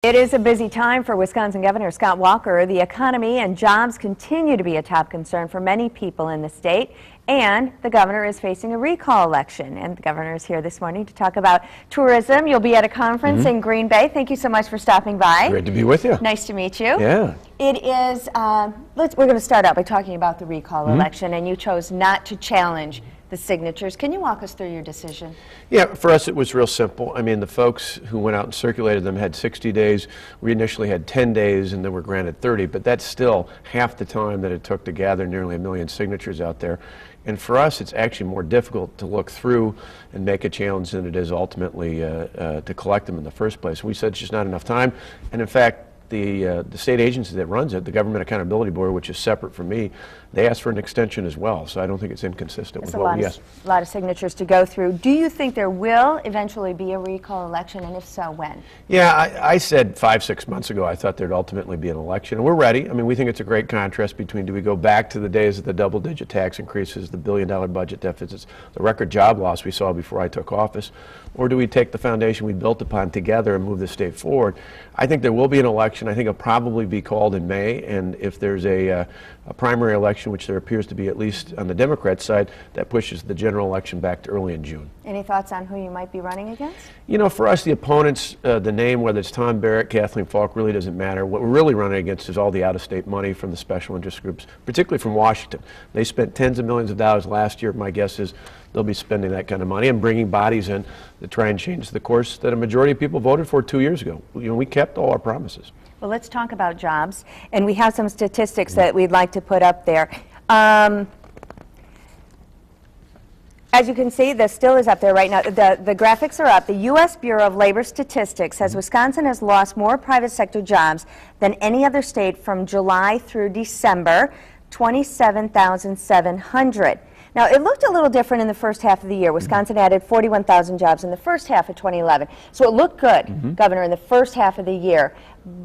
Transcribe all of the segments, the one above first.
It is a busy time for Wisconsin Governor Scott Walker. The economy and jobs continue to be a top concern for many people in the state, and the governor is facing a recall election. And the governor is here this morning to talk about tourism. You'll be at a conference in Green Bay. Thank you so much for stopping by. Great to be with you. Nice to meet you. Yeah. It is, we're going to start out by talking about the recall election, and you chose not to challenge the signatures. Can you walk us through your decision? Yeah, for us it was real simple. I mean, the folks who went out and circulated them had 60 days. We initially had 10 days and then were granted 30, but that's still half the time that it took to gather nearly 1 million signatures out there. And for us, it's actually more difficult to look through and make a challenge than it is ultimately to collect them in the first place. We said it's just not enough time. And in fact, the state agency that runs it, the Government Accountability Board, which is separate from me, they asked for an extension as well. So I don't think it's inconsistent with what we asked. A lot of signatures to go through. Do you think there will eventually be a recall election, and if so, when? Yeah, I said 5-6 months ago I thought there'd ultimately be an election, and we're ready. I mean, we think it's a great contrast between, do we go back to the days of the double-digit tax increases, the billion-dollar budget deficits, the record job loss we saw before I took office, or do we take the foundation we built upon together and move the state forward? I think there will be an election. I think it'll probably be called in May, and if there's a primary election, which there appears to be at least on the Democrat side, that pushes the general election back to early in June. Any thoughts on who you might be running against? You know, for us, the opponents, the name, whether it's Tom Barrett, Kathleen Falk, really doesn't matter. What we're really running against is all the out-of-state money from the special interest groups, particularly from Washington. They spent tens of millions of dollars last year. My guess is they'll be spending that kind of money and bringing bodies in to try and change the course that a majority of people voted for 2 years ago. You know, we kept all our promises. Well, let's talk about jobs, and we have some statistics that we'd like to put up there. As you can see, this still is up there right now. The graphics are up. The U.S. Bureau of Labor Statistics says Wisconsin has lost more private sector jobs than any other state from July through December, 27,700. Now, it looked a little different in the first half of the year. Wisconsin added 41,000 jobs in the first half of 2011. So it looked good, Governor, in the first half of the year.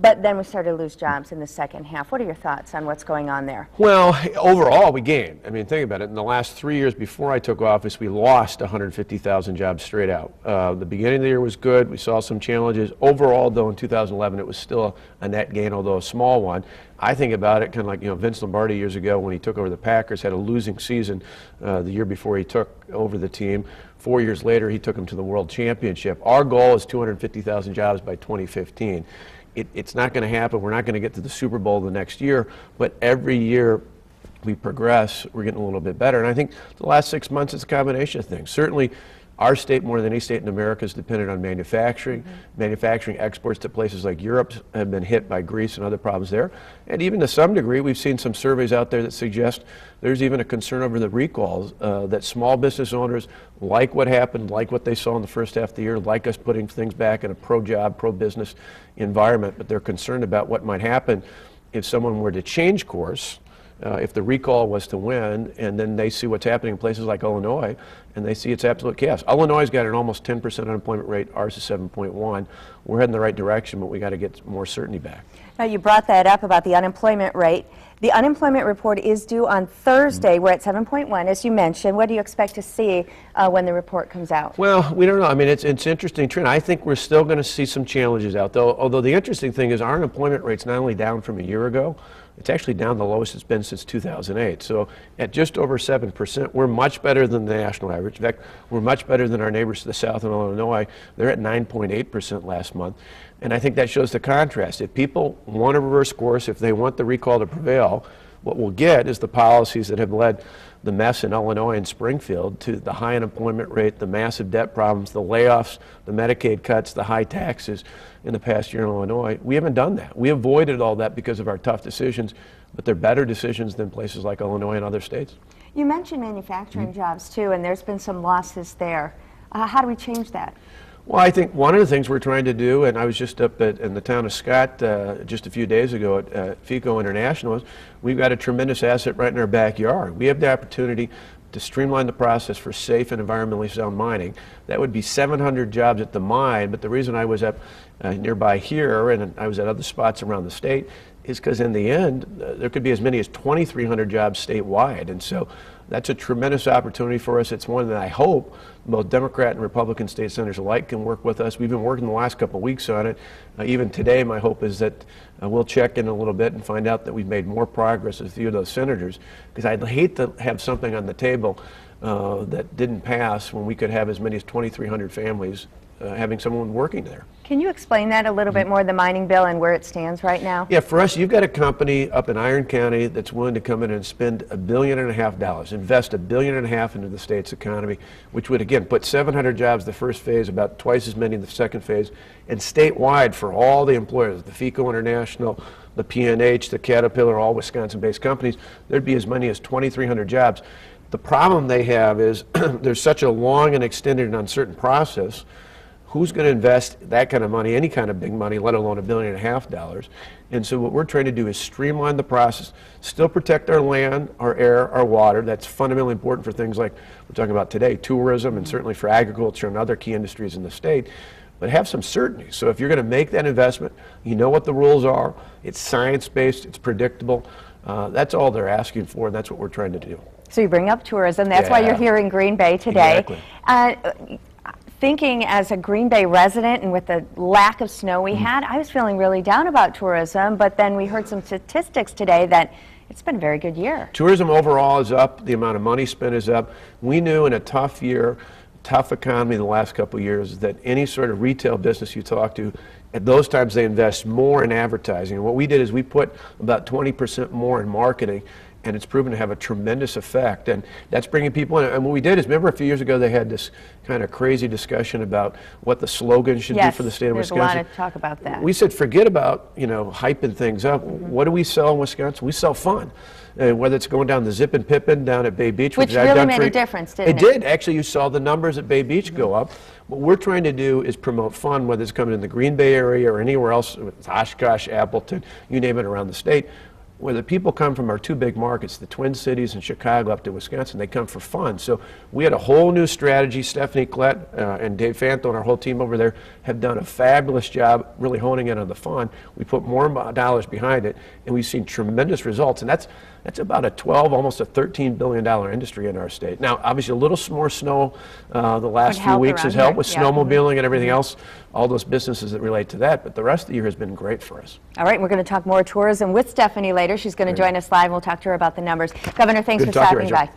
But then we started to lose jobs in the second half. What are your thoughts on what's going on there? Well, overall, we gained. I mean, think about it. In the last 3 years before I took office, we lost 150,000 jobs straight out. The beginning of the year was good. We saw some challenges. Overall, though, in 2011, it was still a net gain, although a small one. I think about it kind of like, you know, Vince Lombardi years ago when he took over the Packers, had a losing season the year before he took over the team. 4 years later, he took them to the World Championship. Our goal is 250,000 jobs by 2015. It's not going to happen. We're not going to get to the Super Bowl the next year, but every year we progress, we're getting a little bit better. And I think the last 6 months, it's a combination of things. Certainly, our state, more than any state in America, is dependent on manufacturing. Manufacturing exports to places like Europe have been hit by Greece and other problems there. And even to some degree, we've seen some surveys out there that suggest there's even a concern over the recalls, that small business owners like what happened, like what they saw in the first half of the year, like us putting things back in a pro-job, pro-business environment, but they're concerned about what might happen if someone were to change course, if the recall was to win, and then they see what's happening in places like Illinois, and they see it's absolute chaos. Illinois has got an almost 10% unemployment rate. Ours is 7.1. We're heading the right direction, but we got to get more certainty back. Now, you brought that up about the unemployment rate. The unemployment report is due on Thursday. We're at 7.1, as you mentioned. What do you expect to see when the report comes out? Well, we don't know. I mean, it's interesting, Trina. I think we're still going to see some challenges out, though. Although the interesting thing is our unemployment rate's not only down from a year ago, it's actually down the lowest it's been since 2008. So at just over 7%, we're much better than the national average. In fact, we're much better than our neighbors to the south in Illinois. They're at 9.8% last month. And I think that shows the contrast. If people want to reverse course, if they want the recall to prevail, what we'll get is the policies that have led the mess in Illinois and Springfield to the high unemployment rate, the massive debt problems, the layoffs, the Medicaid cuts, the high taxes in the past year in Illinois. We haven't done that. We avoided all that because of our tough decisions, but they're better decisions than places like Illinois and other states. You mentioned manufacturing jobs, too, and there's been some losses there. How do we change that? Well, I think one of the things we're trying to do, and I was just up in the town of Scott just a few days ago at FECO International, is we've got a tremendous asset right in our backyard. We have the opportunity to streamline the process for safe and environmentally sound mining. That would be 700 jobs at the mine, but the reason I was up nearby here and I was at other spots around the state is because in the end, there could be as many as 2,300 jobs statewide. And so That's a tremendous opportunity for us. It's one that I hope both Democrat and Republican state senators alike can work with us. We've been working the last couple of weeks on it. Even today, my hope is that we'll check in a little bit and find out that we've made more progress with a few of those senators, because I'd hate to have something on the table that didn't pass when we could have as many as 2,300 families having someone working there. Can you explain that a little bit more, the mining bill and where it stands right now? Yeah, for us, you've got a company up in Iron County that's willing to come in and spend $1.5 billion, invest $1.5 billion into the state's economy, which would, again, put 700 jobs the first phase, about twice as many in the second phase, and statewide for all the employers, the FECO International, the PNH, the Caterpillar, all Wisconsin-based companies, there'd be as many as 2,300 jobs. The problem they have is there's such a long and extended and uncertain process. Who's going to invest that kind of money, any kind of big money, let alone $1.5 billion? And so what we're trying to do is streamline the process, still protect our land, our air, our water. That's fundamentally important for things like we're talking about today, tourism, and certainly for agriculture and other key industries in the state, but have some certainty. So if you're going to make that investment, you know what the rules are, it's science-based, it's predictable. That's all they're asking for, and that's what we're trying to do. So you bring up tourism. That's why you're here in Green Bay today. Exactly. Thinking as a Green Bay resident and with the lack of snow we had, I was feeling really down about tourism, but then we heard some statistics today that it's been a very good year. Tourism overall is up, the amount of money spent is up. We knew in a tough year, tough economy the last couple of years, that any sort of retail business you talk to, at those times they invest more in advertising. And what we did is we put about 20% more in marketing, and it's proven to have a tremendous effect, and that's bringing people in. And what we did is, remember a few years ago they had this kind of crazy discussion about what the slogan should be for the state of Wisconsin. Yes, there's a lot of talk about that. We said, forget about, you know, hyping things up. What do we sell in Wisconsin? We sell fun. And whether it's going down the Zip and Pippin down at Bay Beach, which really made a difference, didn't it? It did. Actually, you saw the numbers at Bay Beach go up. What we're trying to do is promote fun, whether it's coming in the Green Bay area or anywhere else, Oshkosh, Appleton, you name it, around the state. Where the people come from our two big markets, the Twin Cities and Chicago up to Wisconsin, they come for fun. So we had a whole new strategy. Stephanie Klett and Dave Fanto and our whole team over there have done a fabulous job really honing in on the fun. We put more dollars behind it, and we've seen tremendous results. And that's about a almost a $13 billion industry in our state. Now, obviously, a little more snow the last few weeks has helped with snowmobiling and everything else, all those businesses that relate to that. But the rest of the year has been great for us. All right, we're going to talk more tourism with Stephanie later. She's going to join us live, and we'll talk to her about the numbers. Governor, thanks for stopping by.